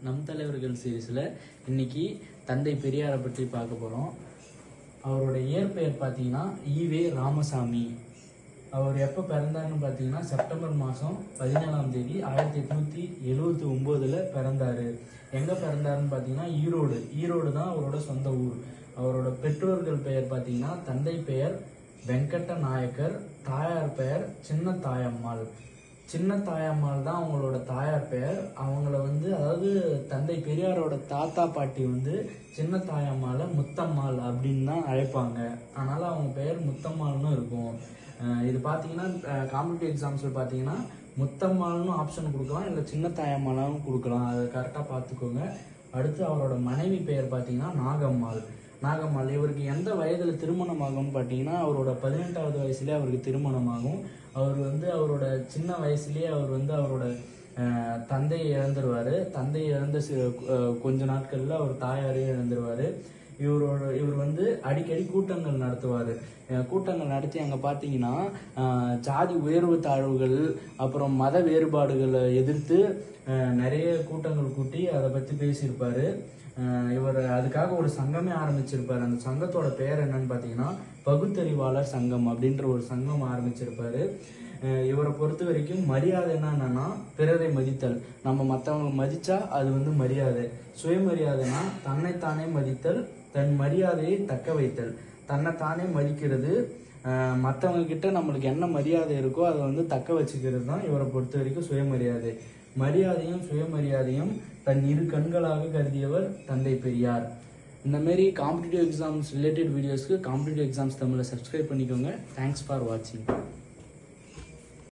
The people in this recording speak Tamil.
நம் தலைவர்கள் சீரீஸில் இன்னைக்கு தந்தை பெரியாரை பற்றி பார்க்க போகிறோம். அவரோட இயற்பெயர் பார்த்தீங்கன்னா ஈவே ராமசாமி. அவர் எப்போ பிறந்தாருன்னு பார்த்தீங்கன்னா செப்டம்பர் மாதம் 17ஆம் தேதி 1879 பிறந்தார். எங்கே பிறந்தாருன்னு பார்த்தீங்கன்னா ஈரோடு தான் அவரோட சொந்த ஊர். அவரோட பெற்றோர்கள் பெயர் பார்த்தீங்கன்னா தந்தை பெயர் வெங்கட்ட நாயக்கர், தாயார் பெயர் சின்ன தாயம்மாள். சின்ன தாயம்மாள் தான் அவங்களோட தாயார் பெயர். அவங்கள அதாவது தந்தை பெரியாரோட தாத்தா பாட்டி சின்ன தாயம்மாளை முத்தம்மாள் அப்படின்னு தான் அழைப்பாங்க. அதனால அவங்க பெயர் முத்தம்மாள்னு இருக்கும். இது பார்த்தீங்கன்னா காம்படிட்டிவ் எக்ஸாம்ஸில் பார்த்தீங்கன்னா முத்தம்மாள்னு ஆப்ஷன் கொடுக்கலாம், இல்லை சின்ன தாயம்மாளாவும் கொடுக்கலாம். அதை கரெக்டாக பார்த்துக்கோங்க. அடுத்து அவரோட மனைவி பெயர் பார்த்தீங்கன்னா நாகம்மாள். இவருக்கு எந்த வயதில் திருமணமாகும்னு பார்த்தீங்கன்னா அவரோட 18வது வயசுலேயே அவருக்கு திருமணமாகும். அவர் அவரோட சின்ன வயசுலேயே அவர் அவரோட தந்தையை இழந்துருவார். தந்தையை இழந்த கொஞ்ச நாட்களில் அவர் தாயாரையும் இழந்துருவார். இவர் அடிக்கடி கூட்டங்கள் நடத்துவார். கூட்டங்கள் நடத்தி அங்கே பார்த்தீங்கன்னா ஜாதி உயர்வு தாழ்வுகள் அப்புறம் மத வேறுபாடுகளை எதிர்த்து நிறைய கூட்டங்கள் கூட்டி அதை பற்றி பேசியிருப்பார். இவர் அதுக்காக ஒரு சங்கமே ஆரம்பிச்சிருப்பார். அந்த சங்கத்தோட பெயர் என்னன்னு பார்த்தீங்கன்னா பகுத்தறிவாளர் சங்கம் அப்படின்ற ஒரு சங்கம் ஆரம்பிச்சிருப்பாரு. இவரை பொறுத்த வரைக்கும் மரியாதை என்னன்னா பிறரை மதித்தல். நம்ம மற்றவங்க மதிச்சா அது மரியாதை. சுயமரியாதைனா தன்னைத்தானே மதித்தல், தன் மரியாதையை தக்க வைத்தல். தன்னைத்தானே மதிக்கிறது, மற்றவங்க கிட்ட நம்மளுக்கு என்ன மரியாதை இருக்கோ அதை தக்க வச்சுக்கிறது தான் இவரை பொறுத்த வரைக்கும் சுயமரியாதை. மரியாதையும் சுயமரியாதையும் தன் இரு கண்களாக கருதியவர் தந்தை பெரியார். இந்த மாதிரி காம்படிட்டிவ் எக்ஸாம்ஸ் ரிலேட்டட் வீடியோஸ்க்கு காம்படிட்டிவ் எக்ஸாம்ஸ் தமிழை சப்ஸ்கிரைப் பண்ணிக்கோங்க. தேங்க்ஸ் ஃபார் வாட்சிங்.